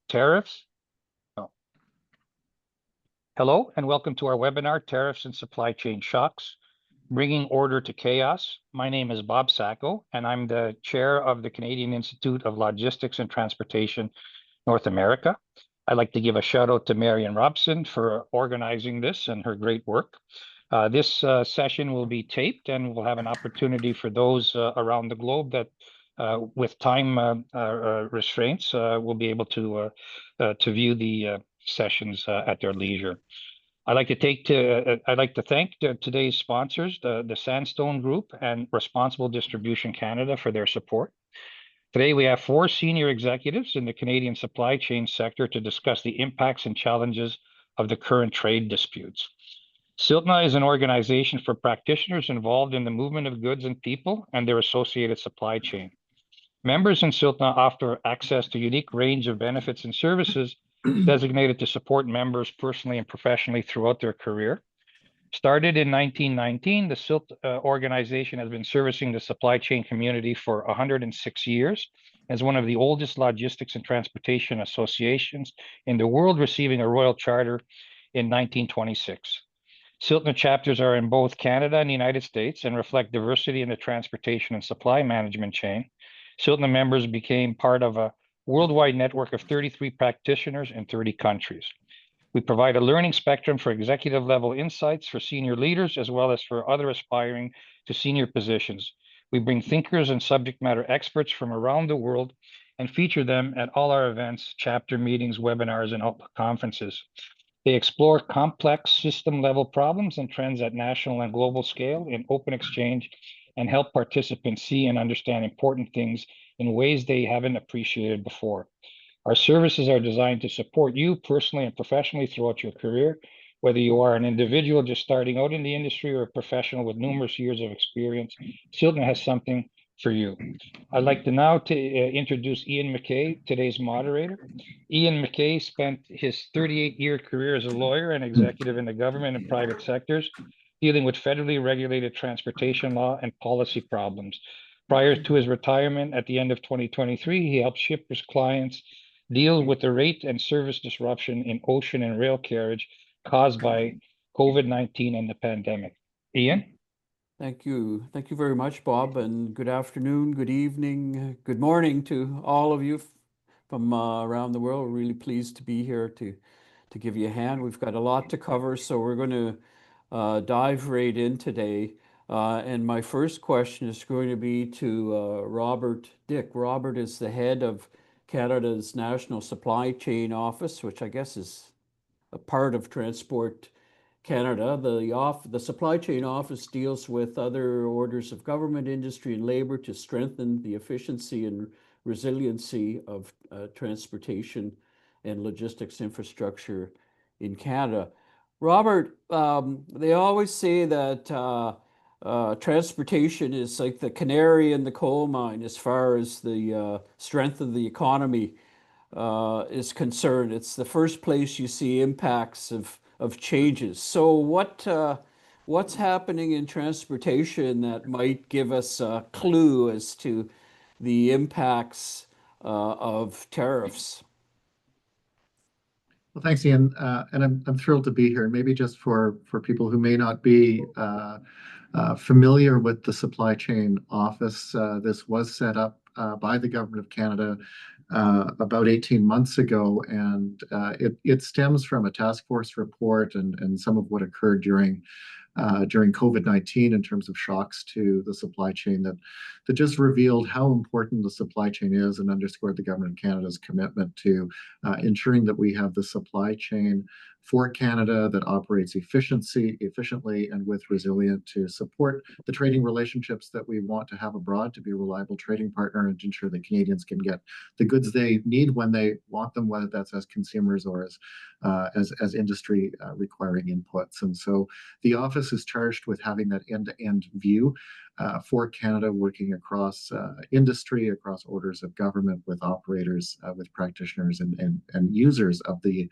Tariffs. Oh. Hello, and welcome to our webinar, Tariffs and Supply Chain Shocks, Bringing Order to Chaos. My name is Bob Sacco, and I'm the chair of the Canadian Institute of Logistics and Transportation, North America. I'd like to give a shout out to Marian Robson for organizing this and her great work. This session will be taped, and we'll have an opportunity for those around the globe that with time restraints, will be able to view the sessions at their leisure. I'd like to thank today's sponsors, the Sandstone Group and Responsible Distribution Canada, for their support. Today, we have 4 senior executives in the Canadian supply chain sector to discuss the impacts and challenges of the current trade disputes. CILTNA is an organization for practitioners involved in the movement of goods and people and their associated supply chain. Members in CILTNA offer access to a unique range of benefits and services designated to support members personally and professionally throughout their career. Started in 1919, the CILT organization has been servicing the supply chain community for 106 years as one of the oldest logistics and transportation associations in the world, receiving a royal charter in 1926. CILTNA chapters are in both Canada and the United States and reflect diversity in the transportation and supply management chain. CILTNA members became part of a worldwide network of 33 practitioners in 30 countries. We provide a learning spectrum for executive level insights for senior leaders, as well as for other aspiring to senior positions. We bring thinkers and subject matter experts from around the world and feature them at all our events, chapter meetings, webinars, and conferences. They explore complex system level problems and trends at national and global scale in open exchange and help participants see and understand important things in ways they haven't appreciated before. Our services are designed to support you personally and professionally throughout your career, whether you are an individual just starting out in the industry or a professional with numerous years of experience. CILTNA has something for you. I'd like to now introduce Ian MacKay, today's moderator. Ian MacKay spent his 38-year career as a lawyer and executive in the government and private sectors, dealing with federally regulated transportation law and policy problems. Prior to his retirement at the end of 2023, he helped shippers clients deal with the rate and service disruption in ocean and rail carriage caused by COVID-19 and the pandemic. Ian? Thank you. Thank you very much, Bob, and good afternoon, good evening, good morning to all of you from around the world. We're really pleased to be here to give you a hand. We've got a lot to cover, so we're going to dive right in today. And my first question is going to be to Robert Dick. Robert is the head of Canada's National Supply Chain Office, which I guess is a part of Transport Canada. The Supply Chain Office deals with other orders of government, industry, and labor to strengthen the efficiency and resiliency of transportation and logistics infrastructure in Canada. Robert, they always say that transportation is like the canary in the coal mine as far as the strength of the economy is concerned. It's the first place you see impacts of changes. So what's happening in transportation that might give us a clue as to the impacts of tariffs? Well, thanks, Ian, and I'm thrilled to be here. Maybe just for people who may not be familiar with the Supply Chain Office, this was set up by the Government of Canada about 18 months ago, and it stems from a task force report and some of what occurred during COVID-19 in terms of shocks to the supply chain that just revealed how important the supply chain is and underscored the Government of Canada's commitment to ensuring that we have the supply chain for Canada that operates efficiently and with resilience to support the trading relationships that we want to have abroad, to be a reliable trading partner and to ensure that Canadians can get the goods they need when they want them, whether that's as consumers or as industry requiring inputs. And so the office is charged with having that end-to-end view for Canada, working across industry, across orders of government, with operators, with practitioners and users of the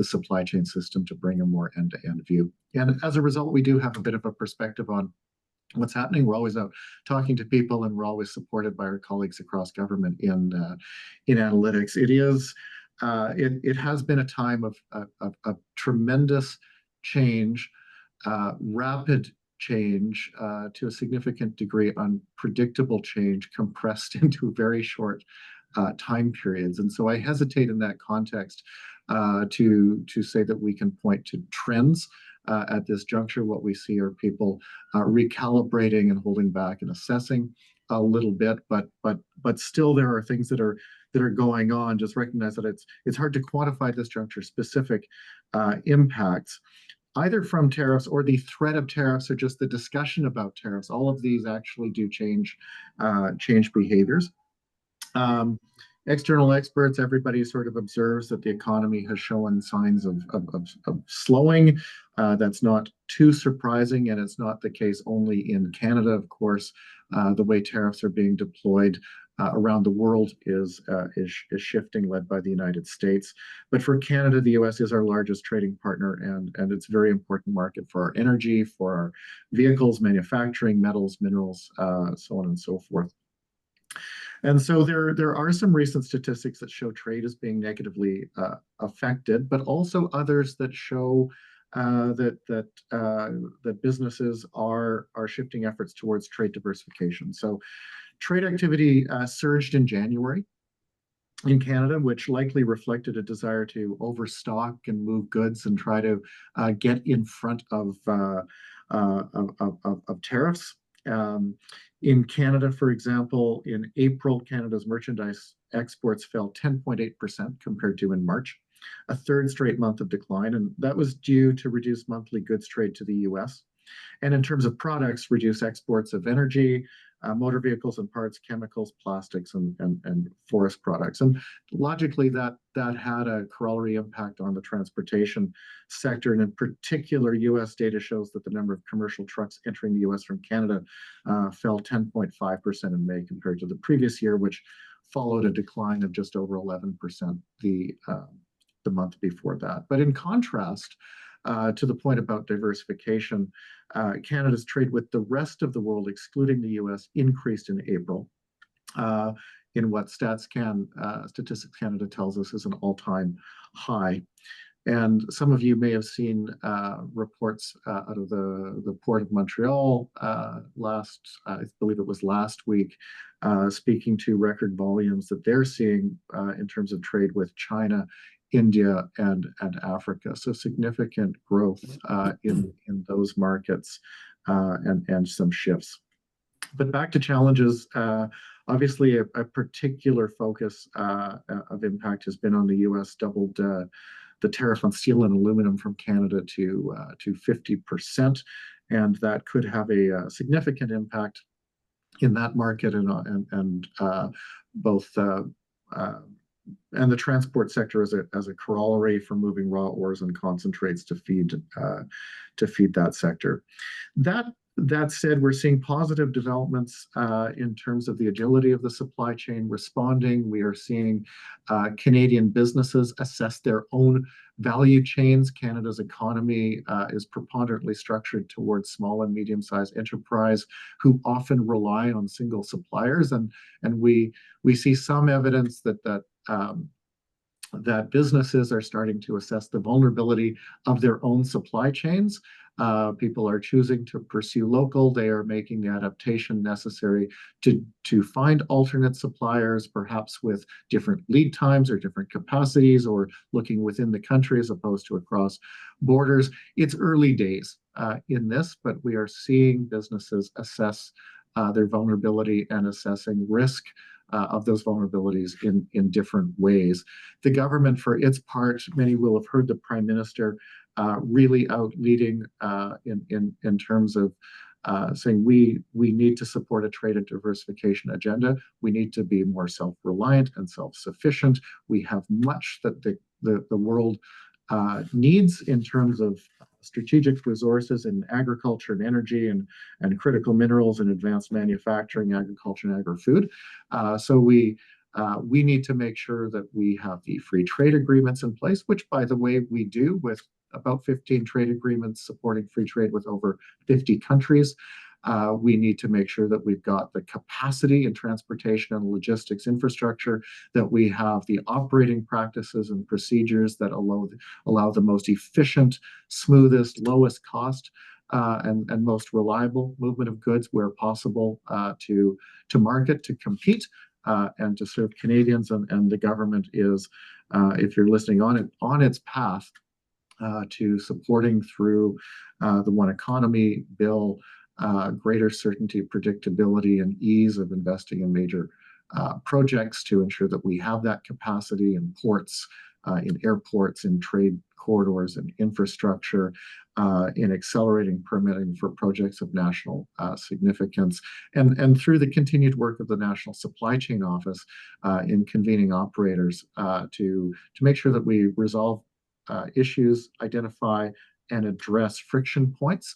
supply chain system to bring a more end-to-end view. And as a result, we do have a bit of a perspective on what's happening. We're always out talking to people, and we're always supported by our colleagues across government in analytics. It has been a time of tremendous change, rapid change, to a significant degree, unpredictable change compressed into very short time periods. And so I hesitate in that context to say that we can point to trends. At this juncture, what we see are people recalibrating and holding back and assessing a little bit, but still there are things that are going on. Just recognize that it's hard to quantify at this juncture specific impacts, either from tariffs or the threat of tariffs or just the discussion about tariffs. All of these actually do change behaviors. External experts, everybody sort of observes that the economy has shown signs of slowing. That's not too surprising, and it's not the case only in Canada, of course. The way tariffs are being deployed around the world is shifting, led by the United States. But for Canada, the U.S. is our largest trading partner, and it's a very important market for our energy, for our vehicles, manufacturing, metals, minerals, so on and so forth. And so there are some recent statistics that show trade is being negatively affected, but also others that show that businesses are shifting efforts towards trade diversification. So trade activity surged in January in Canada, which likely reflected a desire to overstock and move goods and try to get in front of tariffs. In Canada, for example, in April, Canada's merchandise exports fell 10.8% compared to in March, a third straight month of decline, and that was due to reduced monthly goods trade to the U.S. And in terms of products, reduced exports of energy, motor vehicles and parts, chemicals, plastics, and forest products. And logically, that had a corollary impact on the transportation sector. And in particular, U.S. data shows that the number of commercial trucks entering the U.S. from Canada fell 10.5% in May compared to the previous year, which followed a decline of just over 11% the month before that. But in contrast, to the point about diversification, Canada's trade with the rest of the world, excluding the U.S., increased in April, in what Statistics Canada tells us is an all-time high. And some of you may have seen reports out of the Port of Montreal I believe it was last week, speaking to record volumes that they're seeing in terms of trade with China, India, and Africa. So significant growth in those markets, and some shifts. But back to challenges. Obviously, a particular focus of impact has been on the U.S. doubled the tariff on steel and aluminum from Canada to 50%, and that could have a significant impact in that market, and both and the transport sector as a corollary for moving raw ores and concentrates to feed that sector. That said, we're seeing positive developments in terms of the agility of the supply chain responding. We are seeing Canadian businesses assess their own value chains. Canada's economy is preponderantly structured towards small and medium-sized enterprise who often rely on single suppliers, and we see some evidence that businesses are starting to assess the vulnerability of their own supply chains. People are choosing to pursue local. They are making the adaptation necessary to find alternate suppliers, perhaps with different lead times or different capacities, or looking within the country as opposed to across borders. It's early days in this, but we are seeing businesses assess their vulnerability and assessing risk of those vulnerabilities in different ways. The government, for its part, many will have heard the Prime Minister really out leading in terms of saying we need to support a trade and diversification agenda. We need to be more self-reliant and self-sufficient. We have much that the world needs in terms of strategic resources in agriculture and energy and critical minerals and advanced manufacturing, agriculture, and agri-food. So we need to make sure that we have the free trade agreements in place, which, by the way, we do with about 15 trade agreements supporting free trade with over 50 countries. We need to make sure that we've got the capacity in transportation and logistics infrastructure, that we have the operating practices and procedures that allow the most efficient, smoothest, lowest cost, and most reliable movement of goods where possible, to market, to compete, and to serve Canadians. And the government is, if you're listening, on its path to supporting through the One Economy bill, greater certainty, predictability, and ease of investing in major projects to ensure that we have that capacity in ports, in airports, in trade corridors, and infrastructure, in accelerating permitting for projects of national significance, and through the continued work of the National Supply Chain Office in convening operators to make sure that we resolve issues, identify and address friction points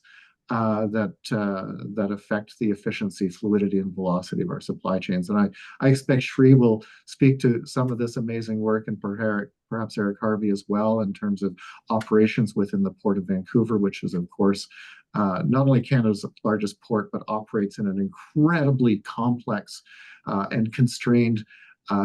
that affect the efficiency, fluidity, and velocity of our supply chains. And I expect Shri will speak to some of this amazing work, and perhaps Eric Harvey as well, in terms of operations within the Port of Vancouver, which is, of course, not only Canada's largest port, but operates in an incredibly complex and constrained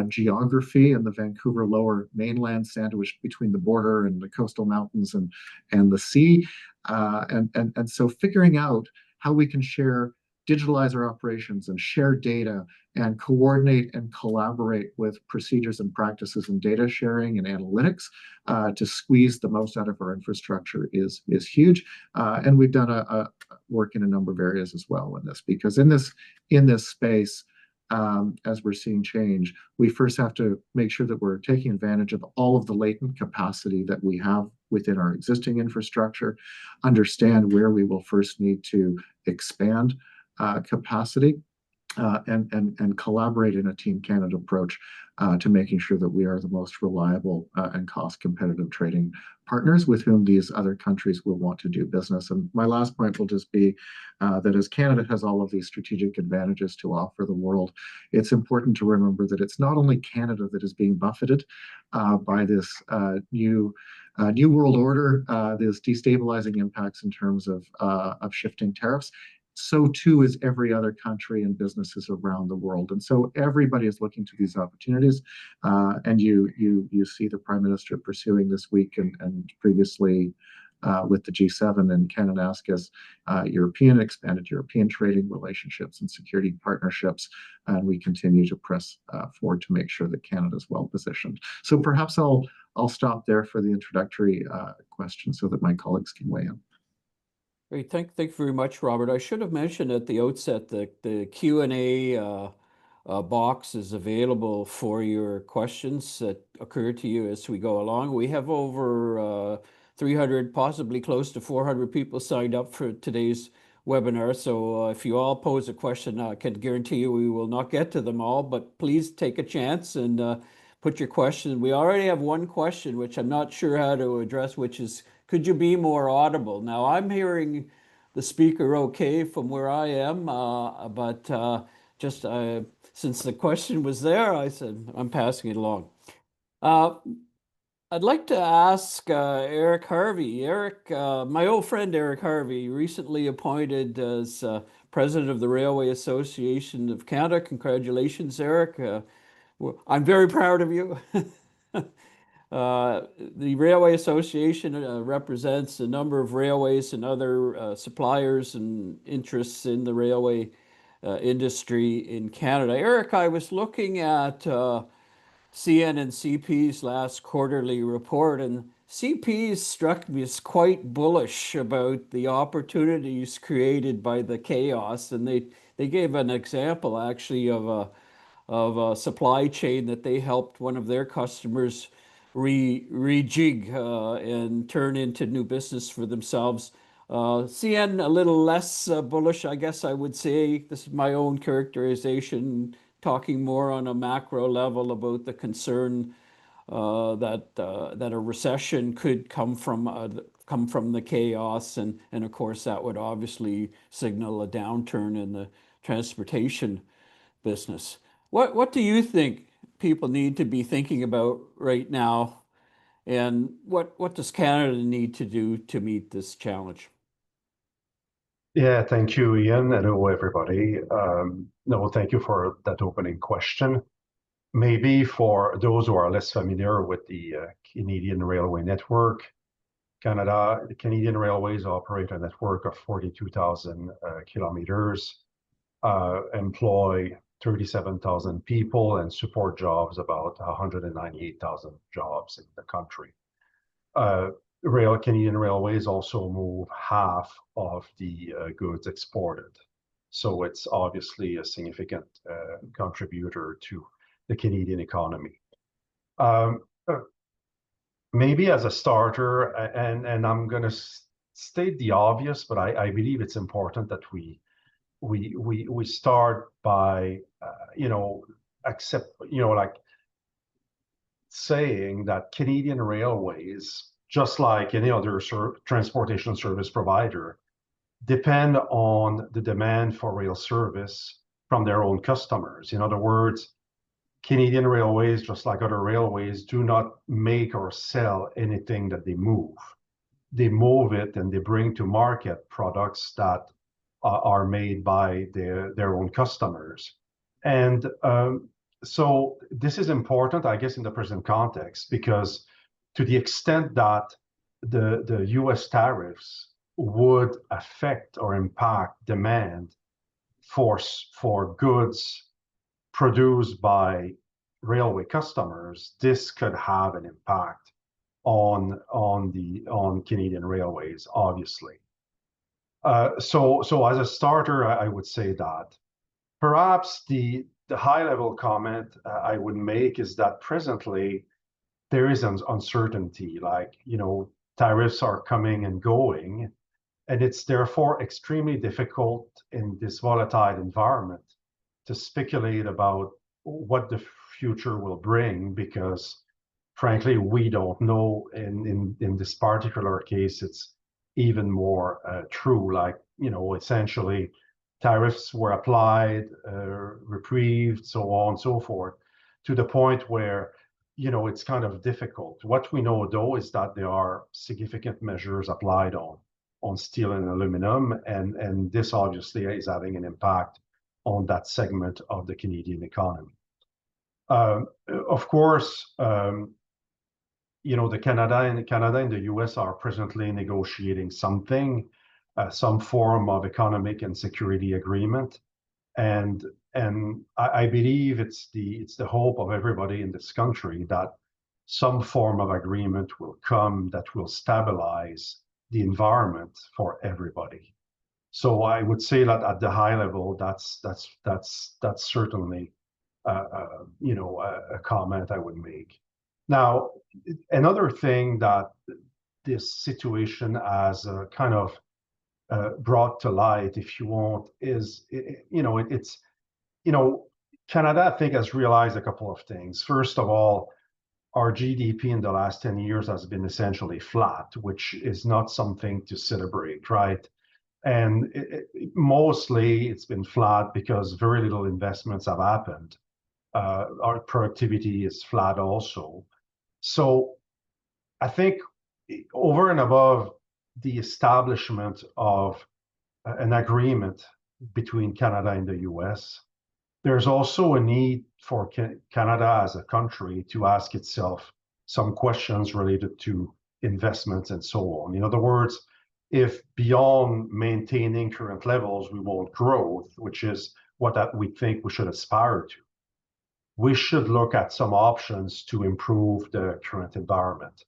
geography in the Vancouver Lower Mainland, sandwiched between the border and the coastal mountains and the sea. And so figuring out how we can digitalize our operations and share data and coordinate and collaborate with procedures and practices and data sharing and analytics to squeeze the most out of our infrastructure is huge. And we've done a work in a number of areas as well in this, because in this space, as we're seeing change, we first have to make sure that we're taking advantage of all of the latent capacity that we have within our existing infrastructure, understand where we will first need to expand capacity, and collaborate in a Team Canada approach to making sure that we are the most reliable and cost competitive trading partners with whom these other countries will want to do business. And my last point will just be that as Canada has all of these strategic advantages to offer the world, it's important to remember that it's not only Canada that is being buffeted by this new world order, these destabilizing impacts in terms of shifting tariffs. So too is every other country and businesses around the world. And so everybody is looking to these opportunities. And you see the Prime Minister pursuing this week and previously with the G7 and Kananaskis, expanded European trading relationships and security partnerships. And we continue to press forward to make sure that Canada is well positioned. So perhaps I'll stop there for the introductory questions so that my colleagues can weigh in. Great, thank you very much, Robert. I should have mentioned at the outset that the Q&A box is available for your questions that occur to you as we go along. We have over 300, possibly close to 400 people signed up for today's webinar. So if you all pose a question, I can guarantee you we will not get to them all, but please take a chance and put your question. We already have one question, which I'm not sure how to address, which is, could you be more audible? Now, I'm hearing the speaker okay from where I am, but since the question was there, I said, I'm passing it along. I'd like to ask Eric Harvey. Eric, my old friend Eric Harvey, recently appointed as president of the Railway Association of Canada. Congratulations, Eric. I'm very proud of you. The Railway Association represents a number of railways and other suppliers and interests in the railway industry in Canada. Eric, I was looking at CN and CP's last quarterly report, and CP struck me as quite bullish about the opportunities created by the chaos, and they gave an example actually of a supply chain that they helped one of their customers rejig and turn into new business for themselves. CN a little less bullish, I guess I would say. This is my own characterization, talking more on a macro level about the concern that a recession could come from the chaos, and of course that would obviously signal a downturn in the transportation business. What do you think people need to be thinking about right now, and what does Canada need to do to meet this challenge? Yeah, thank you, Ian. Hello, everybody. No, thank you for that opening question. Maybe for those who are less familiar with the Canadian Railway Network, the Canadian Railways operate a network of 42,000 kilometers, employ 37,000 people, and support jobs, about 198,000 jobs in the country. Canadian Railways also move half of the goods exported. So it's obviously a significant contributor to the Canadian economy. Maybe as a starter, and I'm going to state the obvious, but I believe it's important that we start by like saying that Canadian Railways, just like any other transportation service provider, depend on the demand for rail service from their own customers. In other words, Canadian Railways, just like other railways, do not make or sell anything that they move. They move it and they bring to market products that are made by their own customers. And so this is important, I guess, in the present context, because to the extent that the US tariffs would affect or impact demand for goods produced by railway customers, this could have an impact on Canadian Railways, obviously. So as a starter, I would say that perhaps the high-level comment I would make is that presently there is an uncertainty, like, tariffs are coming and going, and it's therefore extremely difficult in this volatile environment to speculate about what the future will bring, because frankly, we don't know. In this particular case, it's even more true. Like, essentially, tariffs were applied, reprieved, so on and so forth, to the point where, it's kind of difficult. What we know, though, is that there are significant measures applied on steel and aluminum, and this obviously is having an impact on that segment of the Canadian economy. Of course, Canada and the US are presently negotiating some form of economic and security agreement, and I believe it's the hope of everybody in this country that some form of agreement will come that will stabilize the environment for everybody. So I would say that at the high level, that's certainly a comment I would make. Now, another thing that this situation has kind of brought to light, if you want, is Canada, I think, has realized a couple of things. First of all, our GDP in the last 10 years has been essentially flat, which is not something to celebrate, right? And mostly it's been flat because very little investments have happened. Our productivity is flat also. So I think over and above the establishment of an agreement between Canada and the US, there's also a need for Canada as a country to ask itself some questions related to investments and so on. In other words, if beyond maintaining current levels, we want growth, which is what we think we should aspire to, we should look at some options to improve the current environment.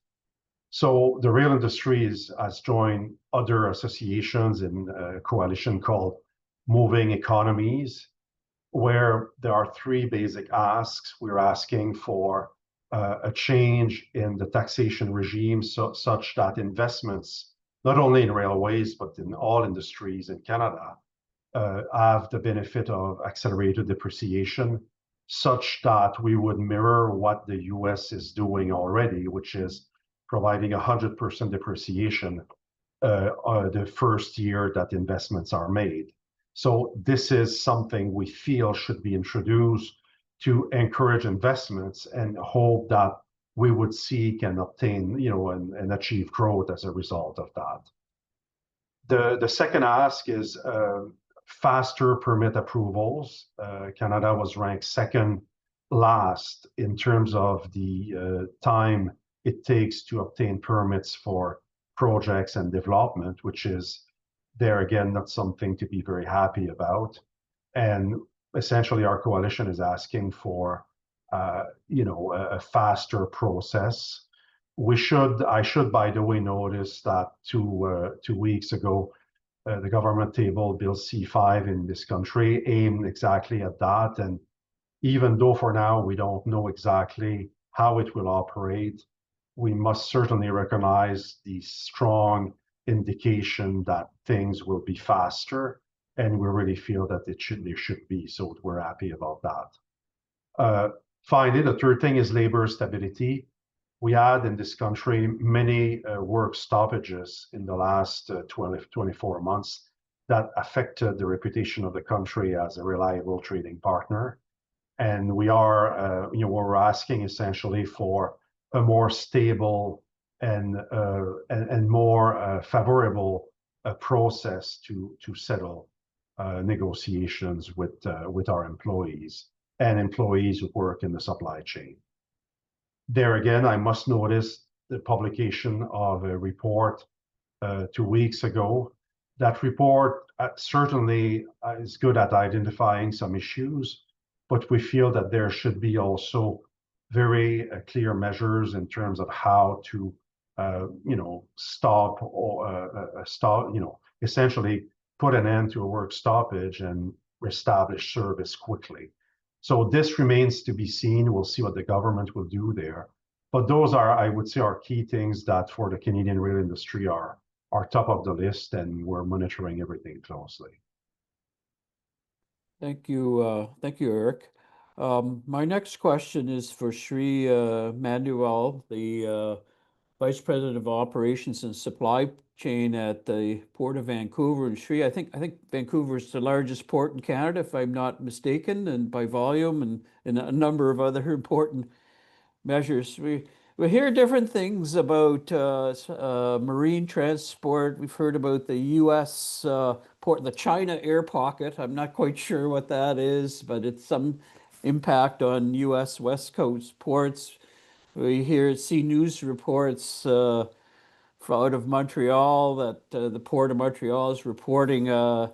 So the rail industry has joined other associations in a coalition called Moving Economies, where there are three basic asks. We're asking for a change in the taxation regime such that investments, not only in railways, but in all industries in Canada, have the benefit of accelerated depreciation, such that we would mirror what the US is doing already, which is providing 100% depreciation the first year that investments are made. So this is something we feel should be introduced to encourage investments and hope that we would seek and obtain, and achieve growth as a result of that. The second ask is faster permit approvals. Canada was ranked second last in terms of the time it takes to obtain permits for projects and development, which is there again not something to be very happy about. And essentially, our coalition is asking for a faster process. I should, by the way, notice that 2 weeks ago, the government tabled Bill C5 in this country aimed exactly at that. And even though for now we don't know exactly how it will operate, we must certainly recognize the strong indication that things will be faster, and we really feel that they should be. So we're happy about that. Finally, the third thing is labor stability. We had in this country many work stoppages in the last 24 months that affected the reputation of the country as a reliable trading partner. And we're asking essentially for a more stable and more favorable process to settle negotiations with our employees and employees who work in the supply chain. There again, I must notice the publication of a report 2 weeks ago. That report certainly is good at identifying some issues, but we feel that there should be also very clear measures in terms of how to, stop or essentially put an end to a work stoppage and reestablish service quickly. So this remains to be seen. We'll see what the government will do there. But those are, I would say, are key things that for the Canadian rail industry are top of the list, and we're monitoring everything closely. Thank you, Eric. My next question is for Shri Madiwal, the Vice President of Operations and Supply Chain at the Port of Vancouver. And Shri, I think Vancouver is the largest port in Canada, if I'm not mistaken, and by volume and a number of other important measures. We hear different things about marine transport. We've heard about the U.S. Port, the China air pocket. I'm not quite sure what that is, but it's some impact on U.S. West Coast ports. We see news reports out of Montreal that the Port of Montreal is reporting an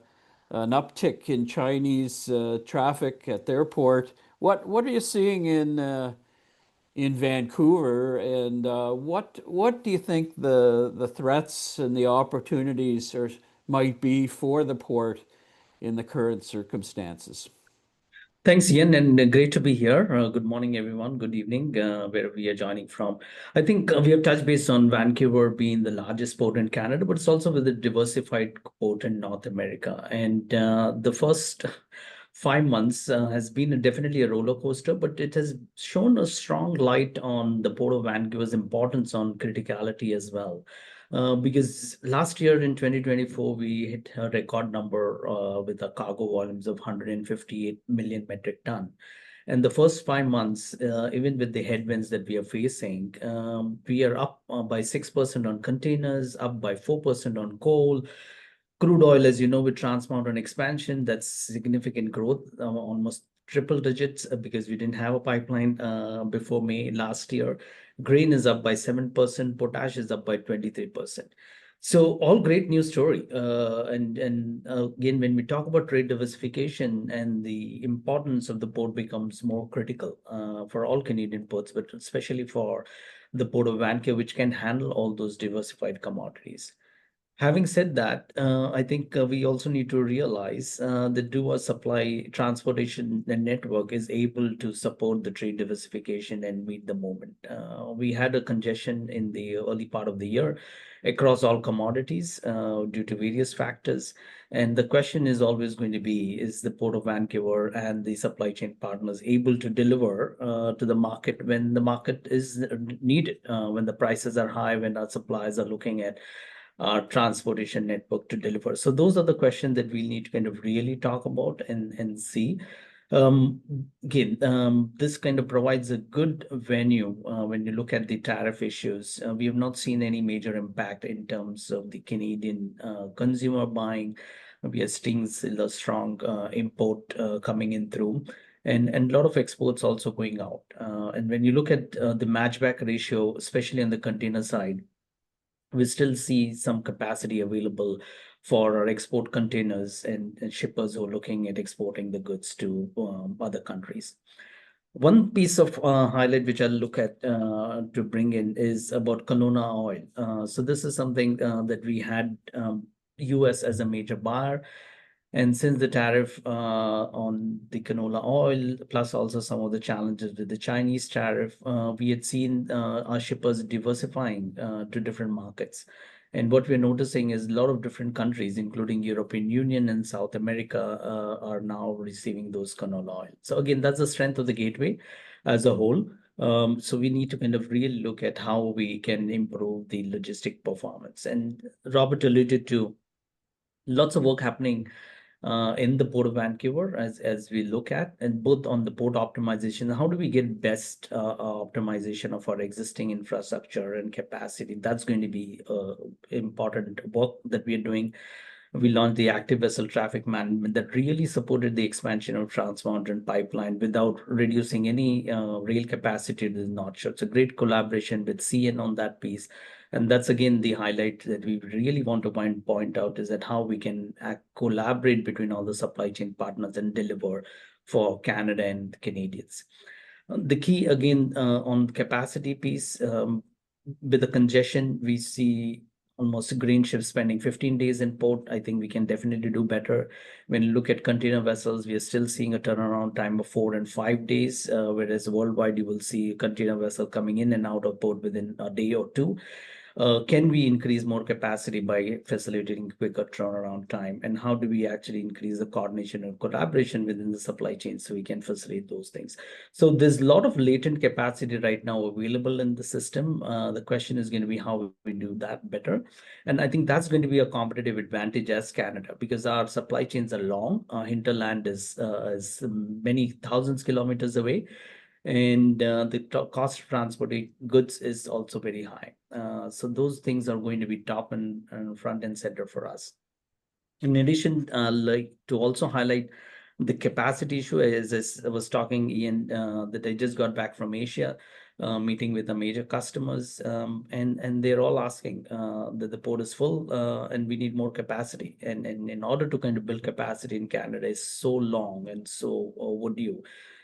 uptick in Chinese traffic at their port. What are you seeing in Vancouver, and what do you think the threats and the opportunities might be for the port in the current circumstances? Thanks, Ian, and great to be here. Good morning, everyone. Good evening, wherever we are joining from. I think we have touched base on Vancouver being the largest port in Canada, but it's also with a diversified port in North America. And the first 5 months has been definitely a roller coaster, but it has shown a strong light on the Port of Vancouver's importance on criticality as well. Because last year in 2024, we hit a record number with the cargo volumes of 158 million metric ton. And the first 5 months, even with the headwinds that we are facing, we are up by 6% on containers, up by 4% on coal. Crude oil, as you know, with Trans Mountain expansion, that's significant growth, almost triple digits, because we didn't have a pipeline before May last year. Grain is up by 7%, potash is up by 23%. So all great news story. And again, when we talk about trade diversification and the importance of the port becomes more critical for all Canadian ports, but especially for the Port of Vancouver, which can handle all those diversified commodities. Having said that, I think we also need to realize that our supply transportation network is able to support the trade diversification and meet the moment. We had a congestion in the early part of the year across all commodities due to various factors. And the question is always going to be, is the Port of Vancouver and the supply chain partners able to deliver to the market when the market is needed, when the prices are high, when our suppliers are looking at our transportation network to deliver? So those are the questions that we need to kind of really talk about and see. Um, Again, this kind of provides a good venue when you look at the tariff issues. We have not seen any major impact in terms of the Canadian consumer buying. We are seeing still a strong import coming in through, and a lot of exports also going out. And when you look at the matchback ratio, especially on the container side, we still see some capacity available for our export containers and shippers who are looking at exporting the goods to other countries. One piece of highlight which I'll look at to bring in is about canola oil. So this is something that we had US as a major buyer. And since the tariff on the canola oil, plus also some of the challenges with the Chinese tariff, we had seen our shippers diversifying to different markets. And what we're noticing is a lot of different countries, including European Union and South America, are now receiving those canola oil. So again, that's the strength of the gateway as a whole. So we need to kind of really look at how we can improve the logistic performance. And Robert alluded to lots of work happening in the Port of Vancouver as we look at, and both on the port optimization, how do we get best optimization of our existing infrastructure and capacity? That's going to be important work that we are doing. We launched the active vessel traffic management that really supported the expansion of Trans-Mountain Pipeline without reducing any rail capacity to the North Shore. It's a great collaboration with CN on that piece. And that's again the highlight that we really want to point out, is that how we can collaborate between all the supply chain partners and deliver for Canada and Canadians. The key again on capacity piece, with the congestion, we see almost grain ships spending 15 days in port. I think we can definitely do better. When you look at container vessels, we are still seeing a turnaround time of 4 and 5 days, whereas worldwide you will see a container vessel coming in and out of port within a day or two. Can we increase more capacity by facilitating quicker turnaround time? And how do we actually increase the coordination and collaboration within the supply chain so we can facilitate those things? So there's a lot of latent capacity right now available in the system. The question is going to be how we do that better. And I think that's going to be a competitive advantage as Canada, because our supply chains are long. Our hinterland is many thousands kilometers away. And the cost of transporting goods is also very high. So those things are going to be top and front and center for us. In addition, like to also highlight the capacity issue, as I was talking, Ian, that I just got back from Asia, meeting with the major customers, and they're all asking that the port is full and we need more capacity. And in order to kind of build capacity in Canada is so long and so overdue,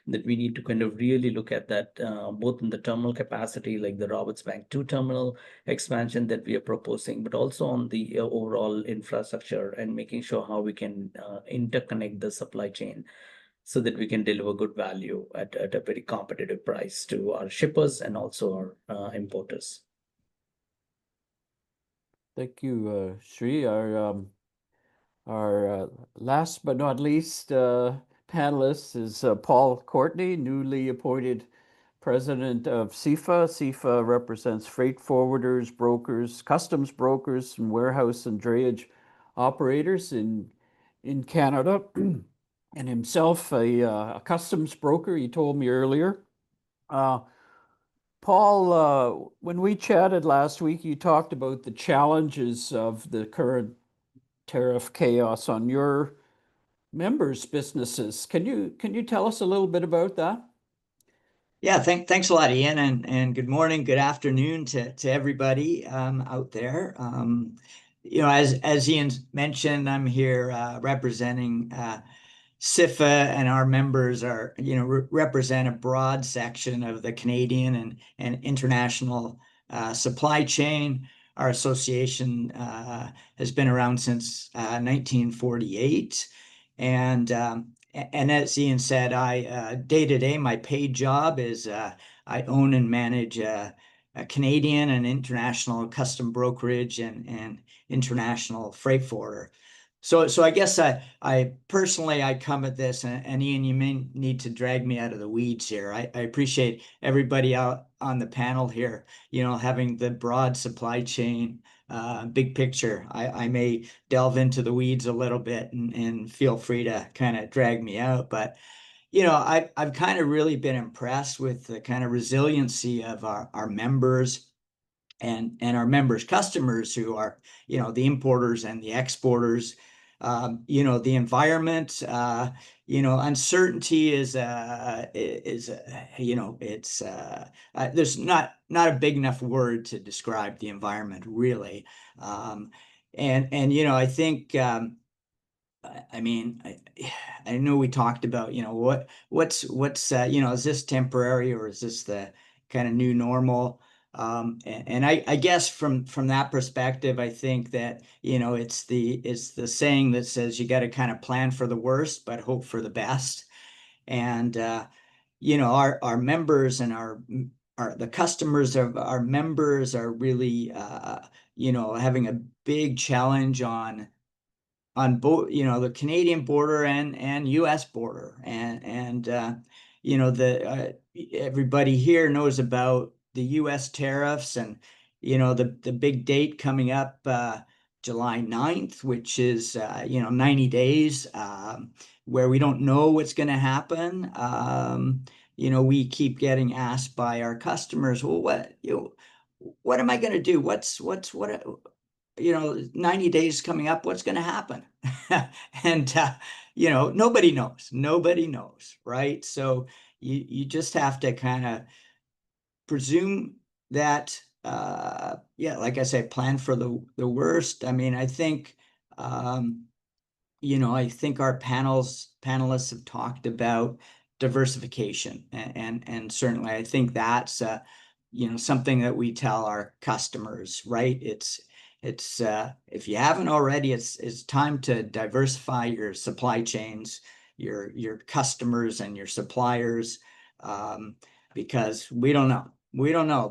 that we need to kind of really look at that, both in the terminal capacity, like the Roberts Bank 2 terminal expansion that we are proposing, but also on the overall infrastructure and making sure how we can interconnect the supply chain so that we can deliver good value at a very competitive price to our shippers and also our importers. Thank you, Shri. Our last but not least panelist is Paul Courtney, newly appointed president of CIFFA. CIFFA represents freight forwarders, brokers, customs brokers, and warehouse and drayage operators in Canada. And himself a customs broker, he told me earlier. Paul, when we chatted last week, you talked about the challenges of the current tariff chaos on your members' businesses. Can you tell us a little bit about that? Yeah, thanks a lot, Ian, and good morning, good afternoon to everybody out there. You know, as Ian mentioned, I'm here representing CIFFA, and our members are, you know, represent a broad section of the Canadian and international supply chain. Our association has been around since 1948, and as Ian said, I day to day, my paid job is I own and manage a Canadian and international custom brokerage and international freight forwarder. So I guess I personally come at this, and Ian, you may need to drag me out of the weeds here. I appreciate everybody out on the panel here, you know, having the broad supply chain big picture. I may delve into the weeds a little bit, and feel free to kind of drag me out. But I've kind of really been impressed with the kind of resiliency of our members and our members' customers, who are, the importers and the exporters. The environment, uncertainty is it's there's not a big enough word to describe the environment, really. I think, I mean, I know we talked about, what's is this temporary, or is this the kind of new normal? I guess from that perspective, I think that, it's the saying that says you got to kind of plan for the worst, but hope for the best. And, our members and the customers of our members are really, having a big challenge on both, the Canadian border and US border. Everybody here knows about the US tariffs, and, the big date coming up, July 9th, which is, 90 days, where we don't know what's going to happen. We keep getting asked by our customers, well, what am I going to do? What 90 days coming up, what's going to happen? And, nobody knows, right? So you just have to kind of presume that, like I say, plan for the worst. I mean, I think, I think our panelists have talked about diversification, and certainly I think that's, something that we tell our customers, right? It's if you haven't already, it's time to diversify your supply chains, your customers and your suppliers, because we don't know.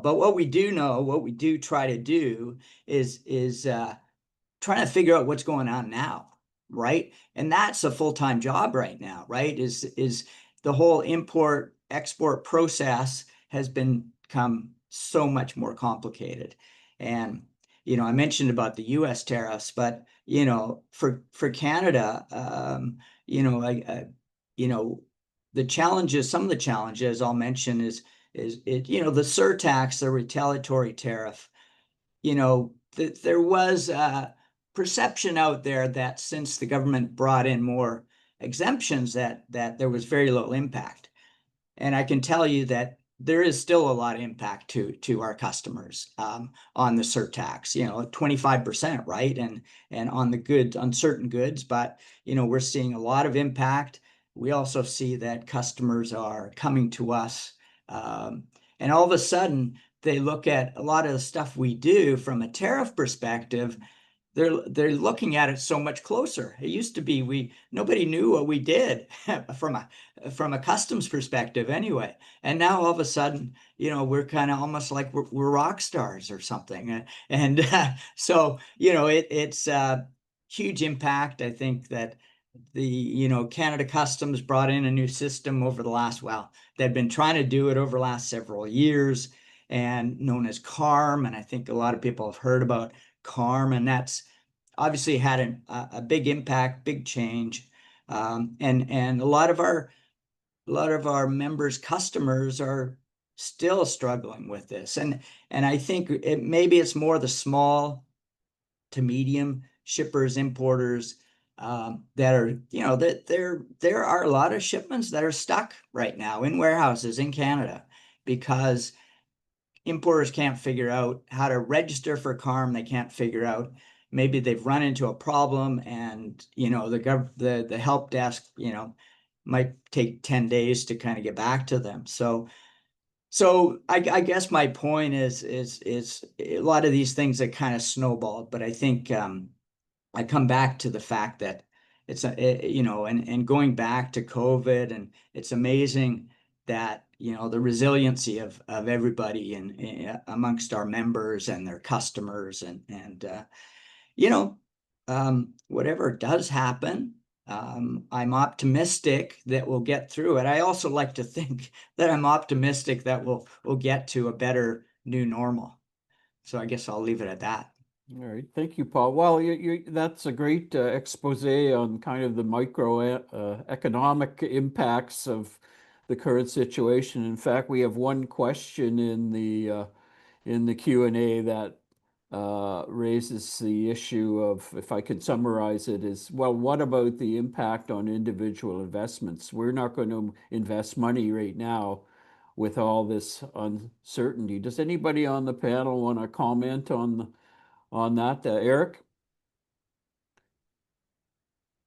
But what we do know, what we do try to do is trying to figure out what's going on now, right? And that's a full-time job right now, right? Is the whole import export process has become so much more complicated. And I mentioned about the US tariffs, but for Canada, the challenges, some of the challenges I'll mention is the surtax, the retaliatory tariff. There was a perception out there that since the government brought in more exemptions, that there was very little impact. And I can tell you that there is still a lot of impact to our customers, on the surtax, 25%, right? And on the goods, on certain goods, but, we're seeing a lot of impact. We also see that customers are coming to us, and all of a sudden they look at a lot of the stuff we do from a tariff perspective. They're looking at it so much closer. It used to be nobody knew what we did from a customs perspective anyway. And now all of a sudden, we're kind of almost like we're rock stars or something. And so, it's a huge impact. I think that the, Canada Customs brought in a new system over the last, they've been trying to do it over the last several years, and known as CARM. And I think a lot of people have heard about CARM, and that's obviously had a big impact, big change. And a lot of our members' customers are still struggling with this. And I think maybe it's more the small to medium shippers, importers, that are, there are a lot of shipments that are stuck right now in warehouses in Canada, because importers can't figure out how to register for CARM. They can't figure out, maybe they've run into a problem, and the help desk might take 10 days to kind of get back to them. So I guess my point is a lot of these things that kind of snowballed, but I think I come back to the fact that it's and going back to COVID, and it's amazing that the resiliency of everybody in amongst our members and their customers, and whatever does happen, I'm optimistic that we'll get through it. I also like to think that I'm optimistic that we'll get to a better new normal. So I guess I'll leave it at that. All right, thank you, Paul. Well, that's a great expose on kind of the economic impacts of the current situation. In fact, we have one question in the Q&A that raises the issue of, if I could summarize it, is, well, what about the impact on individual investments? We're not going to invest money right now with all this uncertainty. Does anybody on the panel want to comment on that? Eric?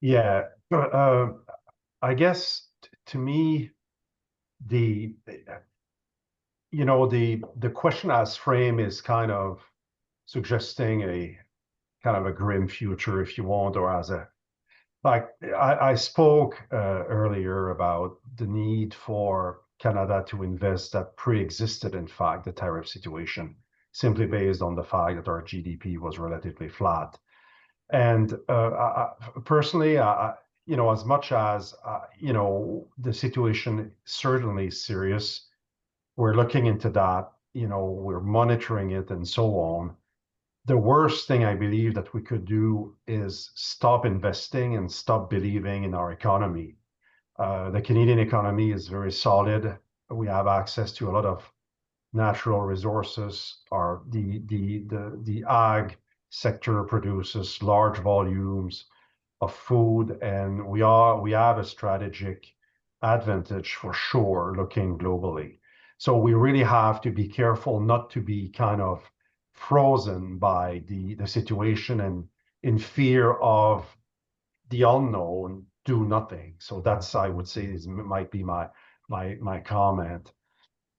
Yeah, I guess to me, the the question as frame is kind of suggesting a kind of a grim future, if you want, or as a like I spoke earlier about the need for Canada to invest that pre-existed, in fact, the tariff situation, simply based on the fact that our GDP was relatively flat. And personally, as much as the situation certainly is serious, we're looking into that. We're monitoring it and so on. The worst thing I believe that we could do is stop investing and stop believing in our economy. The Canadian economy is very solid. We have access to a lot of natural resources. The ag sector produces large volumes of food, and we have a strategic advantage for sure looking globally. So we really have to be careful not to be kind of frozen by the situation and in fear of the unknown, do nothing. So that's, I would say, might be my comment.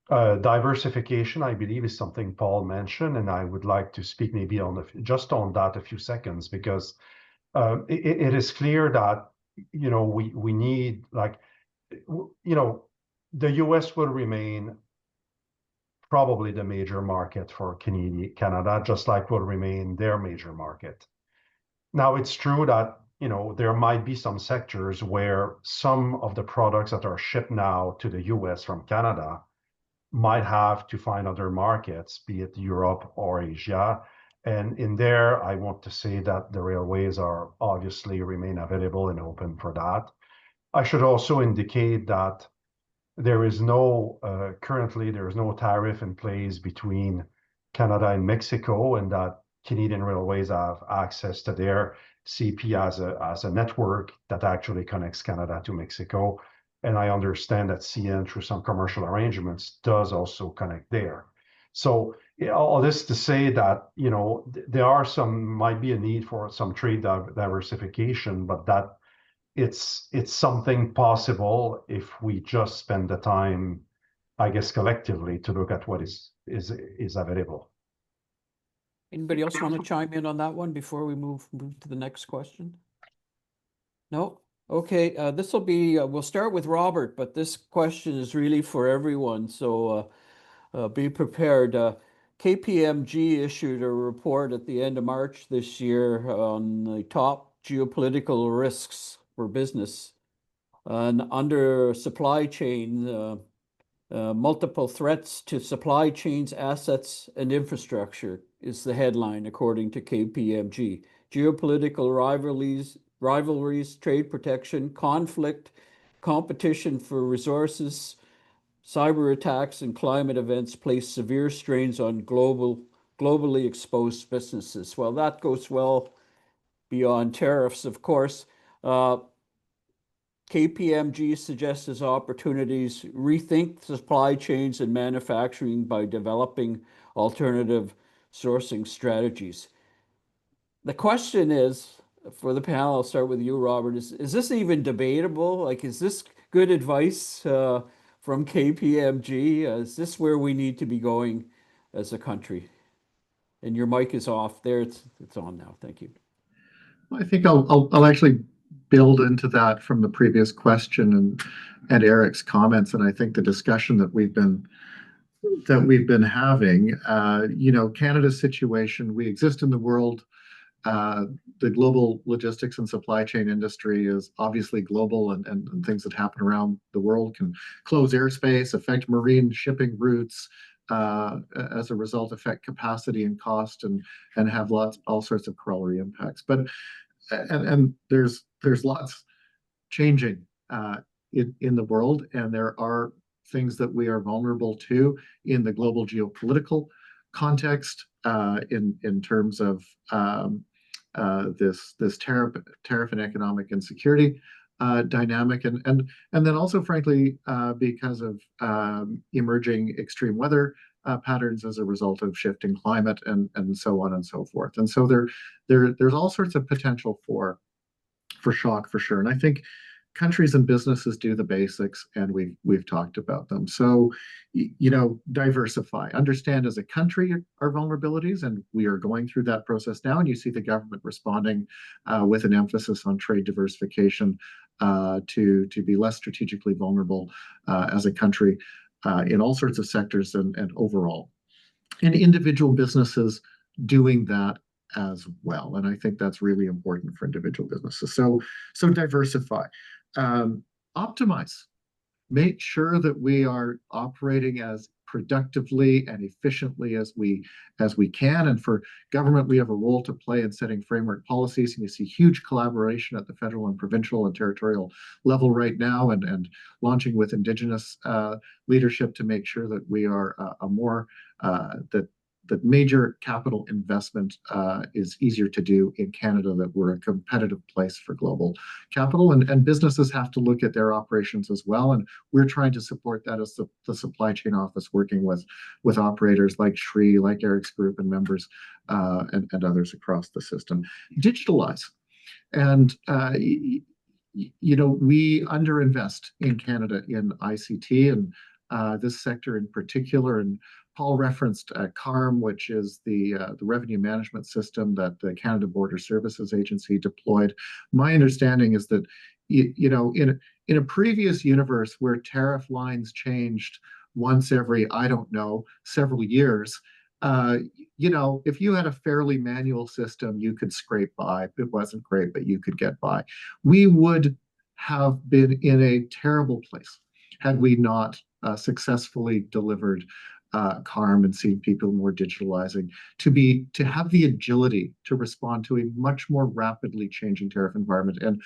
Diversification, I believe, is something Paul mentioned, and I would like to speak maybe just on that a few seconds, because it is clear that we need, like, the US will remain probably the major market for Canada, just like will remain their major market. Now, it's true that there might be some sectors where some of the products that are shipped now to the US from Canada might have to find other markets, be it Europe or Asia. And in there, I want to say that the railways are obviously remain available and open for that. I should also indicate that currently there is no tariff in place between Canada and Mexico, and that Canadian railways have access to their CP as a network that actually connects Canada to Mexico. And I understand that CN, through some commercial arrangements, does also connect there. So all this to say that might be a need for some trade diversification, but that it's something possible if we just spend the time, I guess, collectively to look at what is available. Anybody else want to chime in on that one before we move to the next question? No? Okay, this will be, we'll start with Robert, but this question is really for everyone, so be prepared. KPMG issued a report at the end of March this year on the top geopolitical risks for business. And under supply chain, multiple threats to supply chains, assets, and infrastructure is the headline, according to KPMG. Geopolitical rivalries, trade protection, conflict, competition for resources, cyber attacks, and climate events place severe strains on globally exposed businesses. Well, that goes well beyond tariffs, of course. KPMG suggests as opportunities rethink supply chains and manufacturing by developing alternative sourcing strategies. The question is, for the panel, I'll start with you, Robert, is this even debatable? Like, is this good advice from KPMG? Is this where we need to be going as a country? And your mic is off. There, it's on now. Thank you. I think I'll actually build into that from the previous question and Eric's comments, and I think the discussion that we've been having. Canada's situation. We exist in the world. The global logistics and supply chain industry is obviously global, and things that happen around the world can close airspace, affect marine shipping routes, as a result, affect capacity and cost, and have all sorts of corollary impacts. But and there's lots changing in the world, and there are things that we are vulnerable to in the global geopolitical context, in terms of this tariff and economic insecurity dynamic, and then also, frankly, because of emerging extreme weather patterns as a result of shifting climate, and so on and so forth. And so there's all sorts of potential for shock, for sure. And I think countries and businesses do the basics, and we've talked about them. So, diversify. Understand as a country our vulnerabilities, and we are going through that process now. And you see the government responding with an emphasis on trade diversification to be less strategically vulnerable as a country in all sorts of sectors and overall. And individual businesses doing that as well. And I think that's really important for individual businesses. So diversify. Optimize. Make sure that we are operating as productively and efficiently as we can. And for government, we have a role to play in setting framework policies. And you see huge collaboration at the federal and provincial and territorial level right now, and launching with Indigenous leadership to make sure that we are that major capital investment is easier to do in Canada, that we're a competitive place for global capital. And businesses have to look at their operations as well. And we're trying to support that as the supply chain office, working with operators like Shri, like Eric's group and members, and others across the system. Digitalize. And we underinvest in Canada in ICT, and this sector in particular. And Paul referenced CARM, which is the revenue management system that the Canada Border Services Agency deployed. My understanding is that, in a previous universe where tariff lines changed once every, I don't know, several years, if you had a fairly manual system, you could scrape by. It wasn't great, but you could get by. We would have been in a terrible place had we not successfully delivered CARM and seeing people more digitalizing, to have the agility to respond to a much more rapidly changing tariff environment. And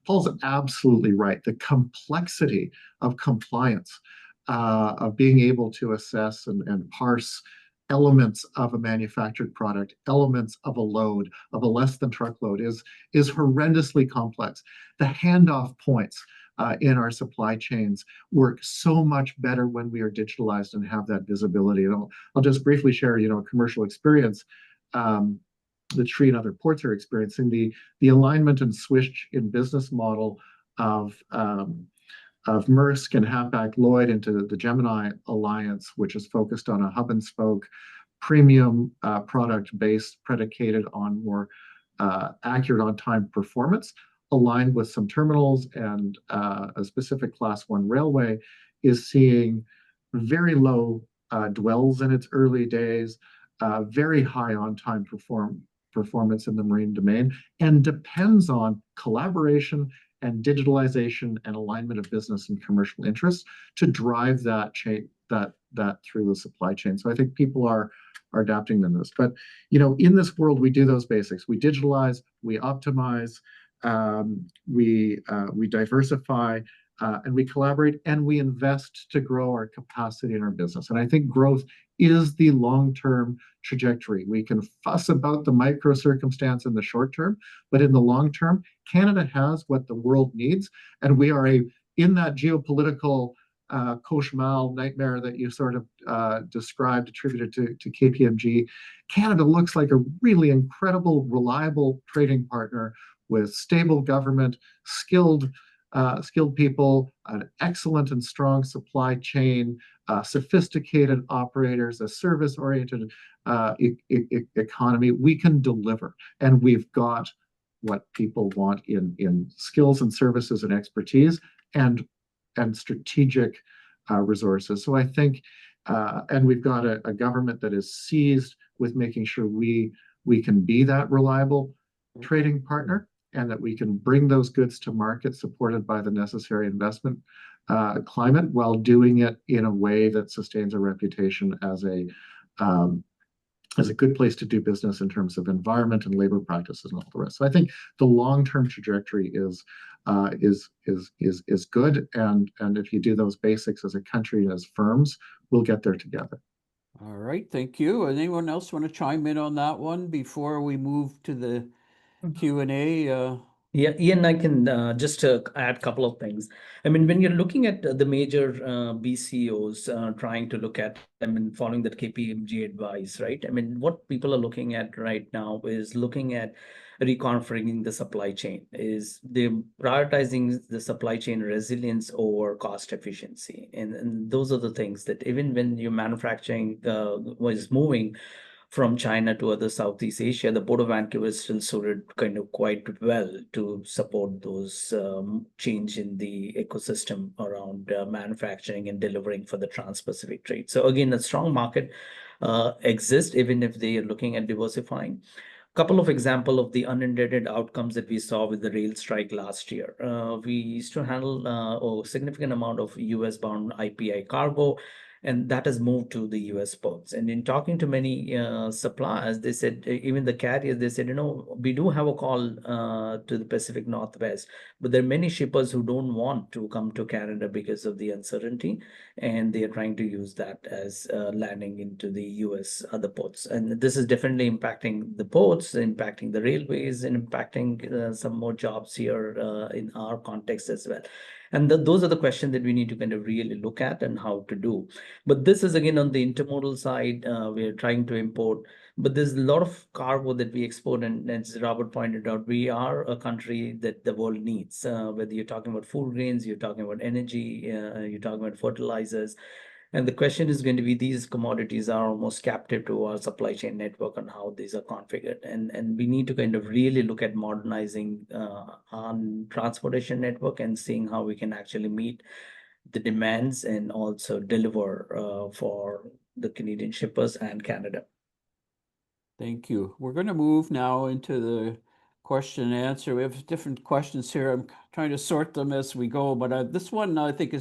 Paul's absolutely right. The complexity of compliance, of being able to assess and parse elements of a manufactured product, elements of a load, of a less than truckload, is horrendously complex. The handoff points in our supply chains work so much better when we are digitalized and have that visibility. And I'll just briefly share, a commercial experience that Shri and other ports are experiencing. The alignment and switch in business model of Maersk and Hapag-Lloyd into the Gemini Alliance, which is focused on a hub and spoke premium product base predicated on more accurate on-time performance, aligned with some terminals and a specific Class 1 railway, is seeing very low dwells in its early days, very high on-time performance in the marine domain, and depends on collaboration and digitalization and alignment of business and commercial interests to drive that through the supply chain. So I think people are adapting to this. But in this world, we do those basics. We digitalize, we optimize, we diversify, and we collaborate, and we invest to grow our capacity in our business. And I think growth is the long-term trajectory. We can fuss about the micro circumstance in the short term, but in the long term, Canada has what the world needs, and we are in that geopolitical cauchemar nightmare that you sort of described, attributed to KPMG. Canada looks like a really incredible, reliable trading partner with stable government, skilled people, an excellent and strong supply chain, sophisticated operators, a service-oriented economy. We can deliver, and we've got what people want in skills and services and expertise and strategic resources. So I think, and we've got a government that is seized with making sure we can be that reliable trading partner, and that we can bring those goods to market supported by the necessary investment climate while doing it in a way that sustains a reputation um, as a good place to do business in terms of environment and labor practices and all the rest. So I think the long-term trajectory is good, and if you do those basics as a country and as firms, we'll get there together. All right, thank you. Anyone else want to chime in on that one before we move to the Q&A? Yeah, Ian, I can just add a couple of things. I mean, when you're looking at the major BCOs trying to look at, I mean, following that KPMG advice, right? I mean, what people are looking at right now is looking at reconfiguring the supply chain. Is they're prioritizing the supply chain resilience over cost efficiency. And those are the things that even when your manufacturing was moving from China to other Southeast Asia, the Port of Vancouver is still suited kind of quite well to support those change in the ecosystem around manufacturing and delivering for the Trans-Pacific trade. So again, a strong market exists even if they are looking at diversifying. Couple of examples of the unintended outcomes that we saw with the rail strike last year. We used to handle a significant amount of US bound IPI cargo, and that has moved to the US ports. And in talking to many suppliers, they said, even the carriers, they said, we do have a call to the Pacific Northwest, but there are many shippers who don't want to come to Canada because of the uncertainty, and they are trying to use that as landing into the US other ports. And this is definitely impacting the ports, impacting the railways, and impacting some more jobs here in our context as well. And those are the questions that we need to kind of really look at and how to do. But this is again on the intermodal side, we're trying to import, but there's a lot of cargo that we export. And as Robert pointed out, we are a country that the world needs, whether you're talking about food grains, you're talking about energy, you're talking about fertilizers. And the question is going to be, these commodities are almost captive to our supply chain network and how these are configured. And we need to kind of really look at modernizing on transportation network and seeing how we can actually meet the demands and also deliver for the Canadian shippers and Canada. Thank you. We're going to move now into the question and answer. We have different questions here. I'm trying to sort them as we go, but this one I think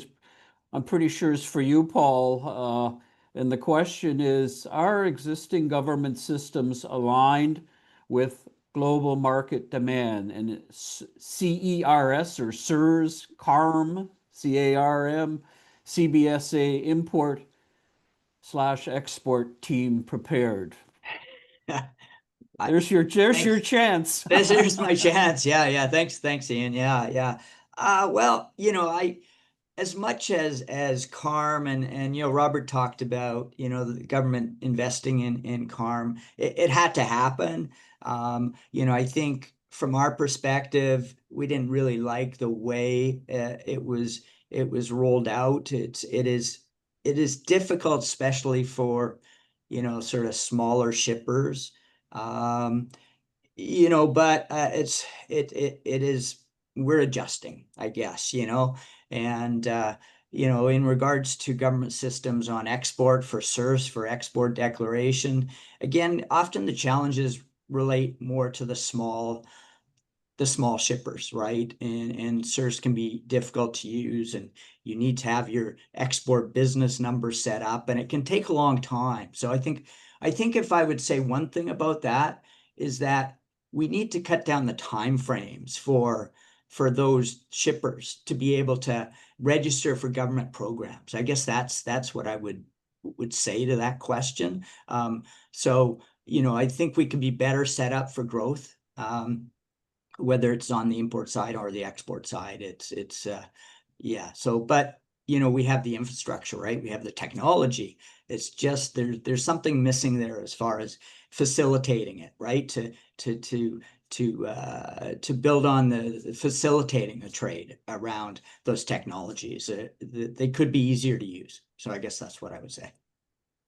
I'm pretty sure is for you, Paul. And the question is, are existing government systems aligned with global market demand? And CERS or CERS, CARM, CARM, CBSA import/export team prepared? There's your chance. There's my chance. Yeah. Thanks, Ian. Yeah. Well, as much as CARM and Robert talked about, the government investing in CARM, it had to happen. I think from our perspective, we didn't really like the way it was rolled out. It is difficult, especially for sort of smaller shippers. But we're adjusting, I guess, and in regards to government systems on export for CERS, for export declaration, again, often the challenges relate more to the small shippers, right? And CERS can be difficult to use, and you need to have your export business number set up, and it can take a long time. So I think if I would say one thing about that is that we need to cut down the time frames for those shippers to be able to register for government programs. I guess that's what I would say to that question. So I think we could be better set up for growth, whether it's on the import side or the export side. Yeah. So, but we have the infrastructure, right? We have the technology. It's just there's something missing there as far as facilitating it, right? To build on the facilitating the trade around those technologies. They could be easier to use. So I guess that's what I would say.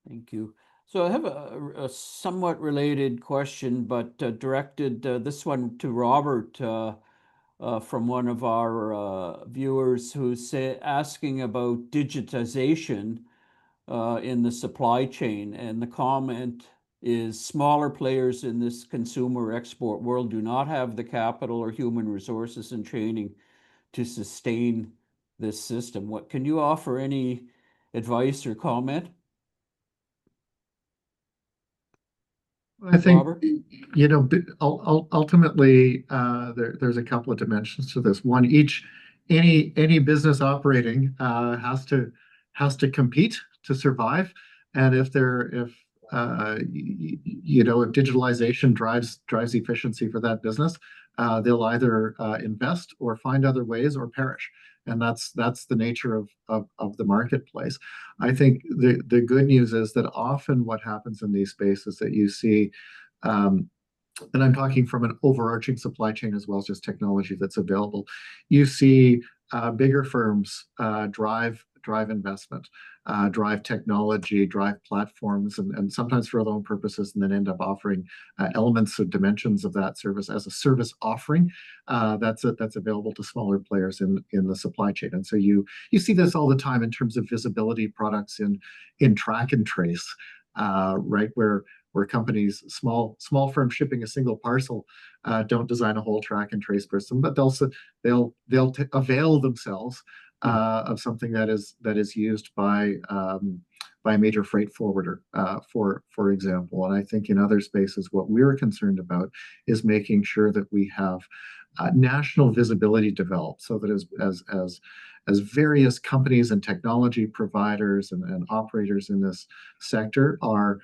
Thank you. So I have a somewhat related question, but directed this one to Robert from one of our viewers who's asking about digitization in the supply chain. And the comment is, smaller players in this consumer export world do not have the capital or human resources and training to sustain this system. What can you offer any advice or comment? I think, Robert? ultimately, there's a couple of dimensions to this. One, any business operating has to compete to survive, and if digitalization drives efficiency for that business, they'll either invest or find other ways or perish. And that's the nature of the marketplace. I think the good news is that often what happens in these spaces that you see, and I'm talking from an overarching supply chain as well as just technology that's available, you see bigger firms drive investment, drive technology, drive platforms, and sometimes for their own purposes, and then end up offering elements of dimensions of that service as a service offering that's available to smaller players in the supply chain. And so you see this all the time in terms of visibility products in track and trace, right, where companies, small firms shipping a single parcel, don't design a whole track and trace system, but they'll avail themselves of something that is used by a major freight forwarder, for example. And I think in other spaces, what we're concerned about is making sure that we have national visibility developed, so that as various companies and technology providers and operators in this sector are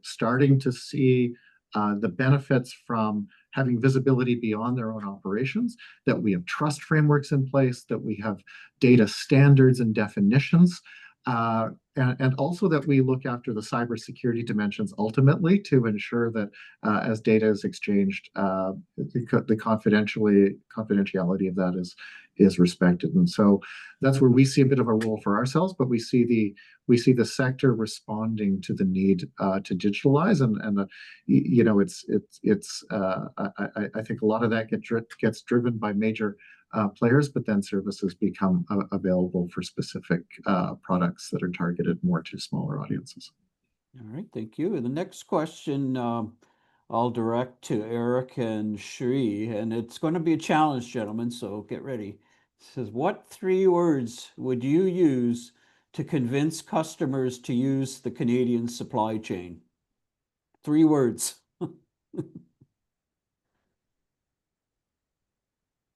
starting to see the benefits from having visibility beyond their own operations, that we have trust frameworks in place, that we have data standards and definitions, and also that we look after the cybersecurity dimensions ultimately to ensure that as data is exchanged, the confidentiality of that is respected. And so that's where we see a bit of a role for ourselves, but we see the sector responding to the need to digitalize, and I think a lot of that gets driven by major players, but then services become available for specific products that are targeted more to smaller audiences. All right, thank you. And the next question I'll direct to Eric and Shri, and it's going to be a challenge, gentlemen, so get ready. It says, what 3 words would you use to convince customers to use the Canadian supply chain? 3 words.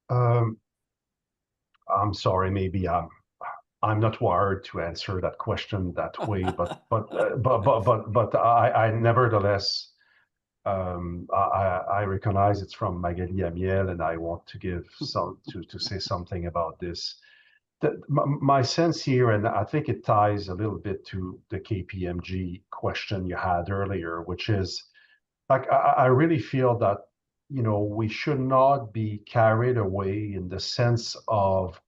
I'm sorry, maybe I'm not wired to answer that question that way, but I nevertheless I recognize it's from Magali Amiel, and I want to give to say something about this. My sense here, and I think it ties a little bit to the KPMG question you had earlier, which is, like, I really feel that we should not be carried away in the sense of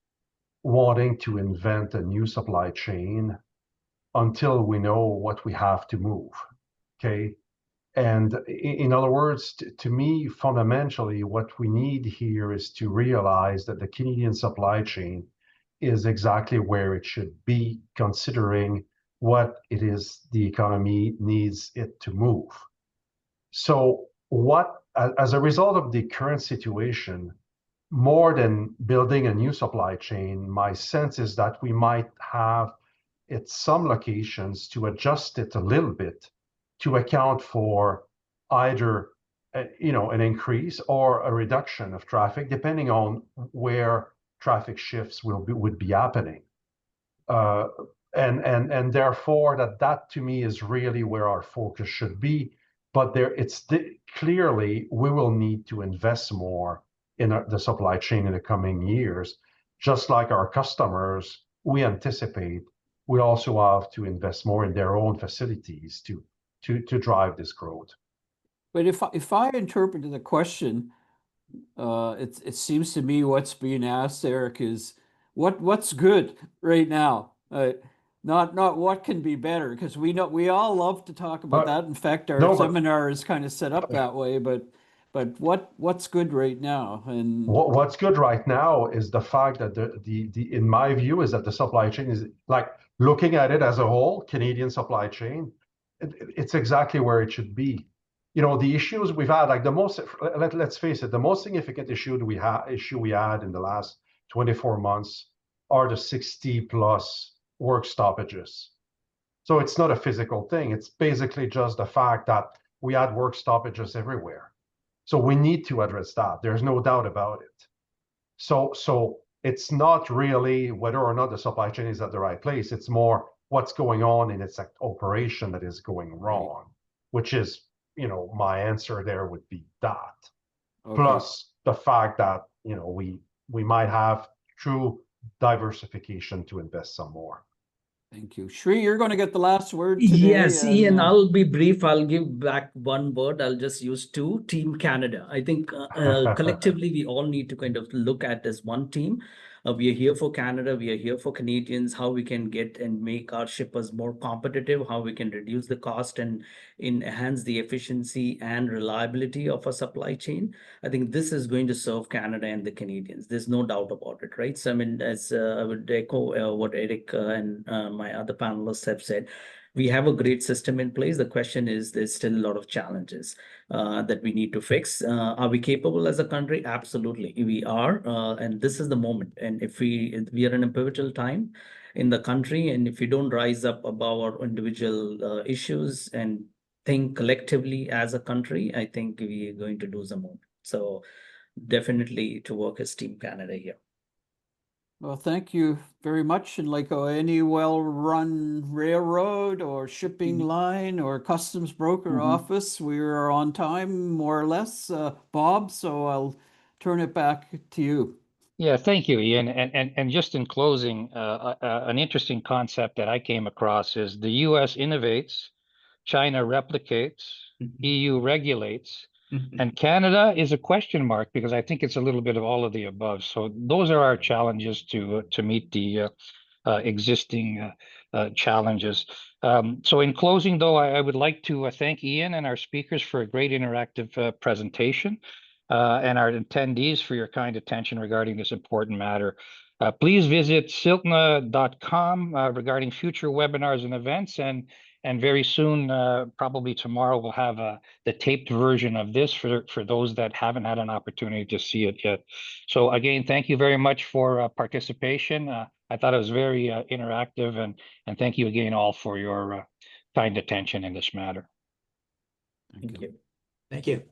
wanting to invent a new supply chain until we know what we have to move. Okay. And in other words, to me, fundamentally, what we need here is to realize that the Canadian supply chain is exactly where it should be, considering what it is the economy needs it to move. So as a result of the current situation, more than building a new supply chain, my sense is that we might have at some locations to adjust it a little bit to account for either an increase or a reduction of traffic, depending on where traffic shifts would be happening, and therefore that to me is really where our focus should be. But clearly we will need to invest more in the supply chain in the coming years, just like our customers. We anticipate we also have to invest more in their own facilities to drive this growth. But if I interpreted the question, it seems to me what's being asked, Eric, is what's good right now, not what can be better, because we all love to talk about that. In fact, our seminar is kind of set up that way. But what's good right now? And what's good right now is the fact that in my view is that the supply chain is, like, looking at it as a whole, Canadian supply chain, it's exactly where it should be. The issues we've had, like let's face it, the most significant issue we had in the last 24 months are the 60+ work stoppages. So it's not a physical thing. It's basically just the fact that we had work stoppages everywhere. So we need to address that. There's no doubt about it. So it's not really whether or not the supply chain is at the right place. It's more what's going on in its operation that is going wrong, which is, my answer there would be that. Okay. Plus the fact that, we might have true diversification to invest some more. Thank you. Shri, you're going to get the last word today. Yes, and, Ian, I'll be brief. I'll give back one word. I'll just use two. Team Canada. I think collectively we all need to kind of look at as one team. We are here for Canada. We are here for Canadians. How we can get and make our shippers more competitive. How we can reduce the cost and enhance the efficiency and reliability of our supply chain. I think this is going to serve Canada and the Canadians. There's no doubt about it, right? So I mean, as I would echo what Eric and my other panelists have said. We have a great system in place. The question is, there's still a lot of challenges that we need to fix. Are we capable as a country? Absolutely, we are. And this is the moment. And if we are in a pivotal time in the country, and if we don't rise up above our individual issues and think collectively as a country, I think we are going to lose a moment. So definitely to work as Team Canada here. Well, thank you very much. And like any well-run railroad or shipping line or customs broker office, we are on time, more or less, Bob. So I'll turn it back to you. Yeah, thank you, Ian. And just in closing, an interesting concept that I came across is the US innovates, China replicates, EU regulates, and Canada is a question mark, because I think it's a little bit of all of the above. So those are our challenges to meet the existing challenges. So in closing, though, I would like to thank Ian and our speakers for a great interactive presentation, and our attendees for your kind attention regarding this important matter. Please visit CILTNA.com regarding future webinars and events, and very soon, probably tomorrow, we'll have the taped version of this for those that haven't had an opportunity to see it yet. So again, thank you very much for participation. I thought it was very interactive, and thank you again all for your kind attention in this matter. Thank you. Thank you.